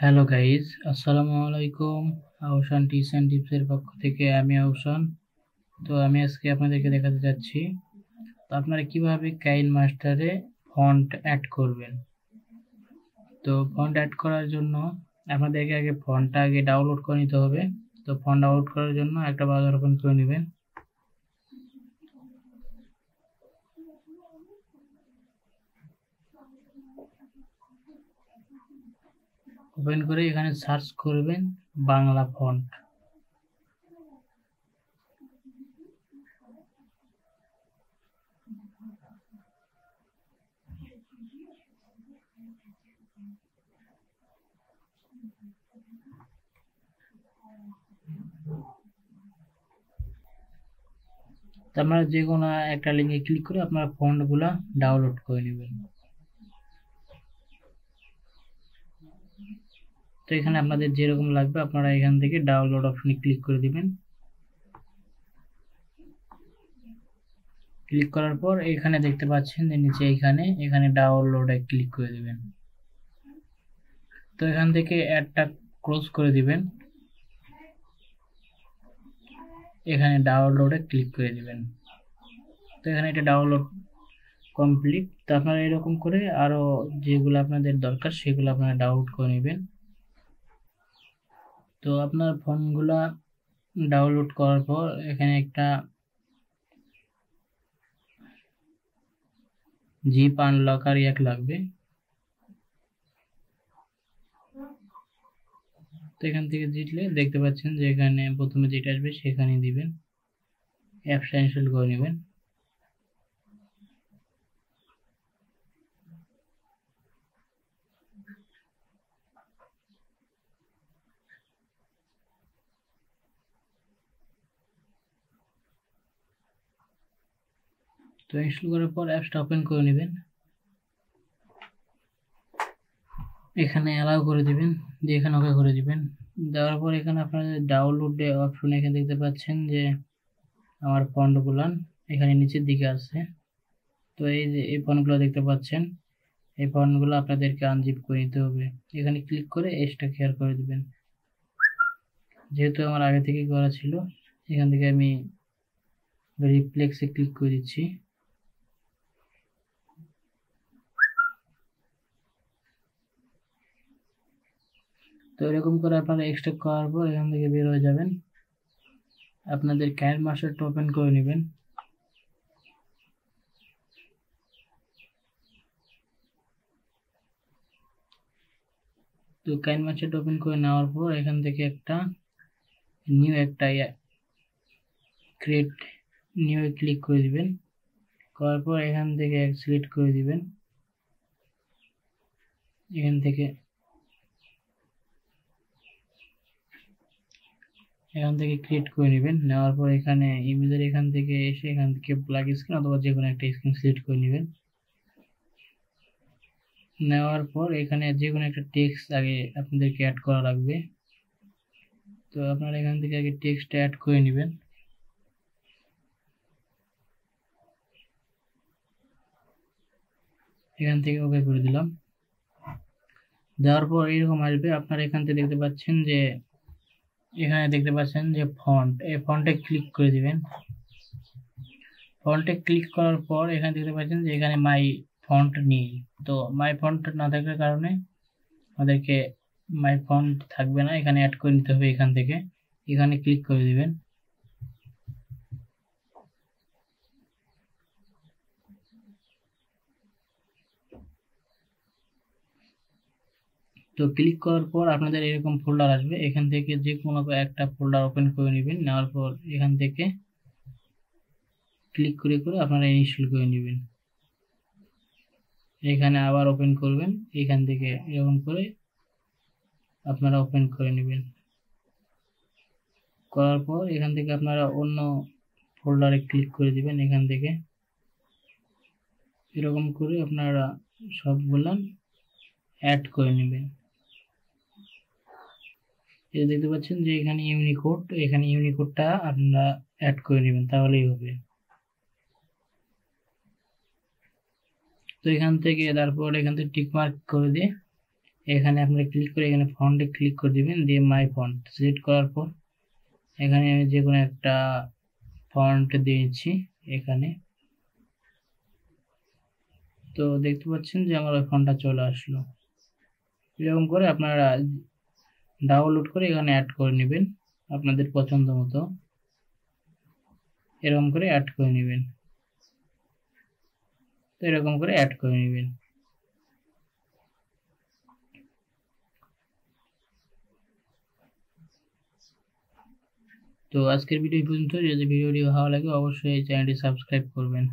Hello guys, আসসালামু আলাইকুম। Ahsan tips and টিপসের পক্ষ থেকে আমি আহসান। তো আমি আজকে আপনাদেরকে দেখাতে যাচ্ছি তো আপনারা কিভাবে কাইন মাস্টারে ফন্ট অ্যাড করবেন। তো ফন্ট অ্যাড করার জন্য আপনাদেরকে আগে ফন্টটা ডাউনলোড করে নিতে হবে। তো ফন্ট ডাউনলোড করার জন্য একটা ব্রাউজার ওপেন করে নেবেন। ওপেন করে এখানে সার্চ করবেন বাংলা ফন্ট। তো আপনারা যে কোনো একটা লিঙ্কে ক্লিক করে আপনারা ফন্টগুলা ডাউনলোড করে নেবেন। তো এখানে আপনাদের যেরকম লাগবে আপনারা এখান থেকে ডাউনলোড অপশনে ক্লিক করে দিবেন। ক্লিক করার পর এখানে দেখতে পাচ্ছেন যে নিচে এখানে ডাউনলোডে ক্লিক করে দিবেন। তো এখান থেকে অ্যাডটা ক্লোজ করে দিবেন, এখানে ডাউনলোডে ক্লিক করে দিবেন। তো এখানে এটা ডাউনলোড কমপ্লিট। তো আপনারা এরকম করে আরো যেগুলো আপনাদের দরকার সেগুলো আপনারা ডাউনলোড করে নেবেন। তো আপনার ফোনগুলা ডাউনলোড করার পর এখানে একটা জিপ আনলকার লাগবে। তো এখান থেকে জিতলে দেখতে পাচ্ছেন যে এখানে প্রথমে যেটা আসবে সেখানে দিবেন, অ্যাপসটা ইনস্টল করে নেবেন। তো ইনস্টল করার পর অ্যাপসটা ওপেন করে নেবেন, এখানে অ্যালাউ করে দিবেন, দিয়ে এখানে ওকে করে দিবেন। দেওয়ার পর এখানে আপনাদের ডাউনলোড অপশন এখানে দেখতে পাচ্ছেন যে আমার ফন্টগুলো এখানে নিচের দিকে আছে। তো এই যে এই ফন্টগুলো দেখতে পাচ্ছেন, এই ফন্টগুলো আপনাদেরকে আনজিপ করে নিতে হবে। এখানে ক্লিক করে এক্সট্রা কেয়ার করে দিবেন। যেহেতু আমার আগে থেকে করা ছিল, এখান থেকে আমি রিফ্লেক্সে ক্লিক করে দিচ্ছি। তো এরকম করে আপনারা এক্সট্রাক্ট করার পর এখান থেকে বের হয়ে যাবেন, আপনাদের কাইনমাস্টারটা ওপেন করে নেবেন। তো কাইনমাস্টারটা ওপেন করে নেওয়ার পর এখান থেকে একটা ক্রিয়েট নিউ ক্লিক করে দিবেন। করার পর এখান থেকে সিলেক্ট করে দিবেন, এখান থেকে ক্রিয়েট করে নেবেন। নেওয়ার পর এখানে ইমেজের এখান থেকে এসে এখান থেকে প্লাগ স্ক্রিন অথবা যে কোনো একটা স্ক্রিন সিলেক্ট করে নেবেন। নেওয়ার পর এখানে যে কোনো একটা টেক্সট আগে আপনাদেরকে অ্যাড করা লাগবে। তো আপনারা এখান থেকে আগে টেক্সট অ্যাড করে নেবেন। এখান থেকে ওকে করে দিলাম। দেওয়ার পর এরকম আসবে, আপনারা এখান থেকে দেখতে পাচ্ছেন যে ফন্ট, এই ফন্টে ক্লিক করে দিবেন। ফন্টে ক্লিক করার পর এখানে দেখতে পাচ্ছেন যে এখানে মাই ফন্ট নেই। তো মাই ফন্ট না থাকার কারণে আমাদেরকে মাই ফন্ট থাকবে না, এখানে অ্যাড করে নিতে হবে। এখানে ক্লিক করে দিবেন। তো ক্লিক করার পর আপনাদের এরকম ফোল্ডার আসবে, এখান থেকে যে কোনো একটা ফোল্ডার ওপেন করে নেবেন। নেওয়ার পর এখান থেকে ক্লিক করে করে আপনারা ইনস্টল করে নেবেন। এখানে আবার ওপেন করবেন, এখান থেকে এরকম করে আপনারা ওপেন করে নেবেন। করার পর এখান থেকে আপনারা অন্য ফোল্ডারে ক্লিক করে দিবেন। এখান থেকে এরকম করে আপনারা সবগুলা অ্যাড করে নেবেন। এটা দেখতে পাচ্ছেন যে এখানে ইউনিকোডটা আপনারা অ্যাড করে নেবেন, তাহলেই হবে। তো এখান থেকে তারপর এখান থেকে টিক মার্ক করে দিয়ে এখানে আপনারা ক্লিক করে এখানে ফন্টে ক্লিক করে দিবেন, দিয়ে মাই ফন্ট সিলেক্ট করার পর এখানে আমি যে কোনো একটা ফন্ট দিয়েছি এখানে। তো দেখতে পাচ্ছেন যে আমার ওই ফন্টটা চলে আসলো। এরকম করে আপনারা ডাউনলোড করে এখানে অ্যাড করে নেবেন আপনাদের পছন্দ মতো, এরকম করে অ্যাড করে নেবেন। তো এরকম করে অ্যাড করে নেবেন। তো আজকের ভিডিও পর্যন্ত। যদি ভিডিওটি ভালো লাগে অবশ্যই চ্যানেলটি সাবস্ক্রাইব করবেন।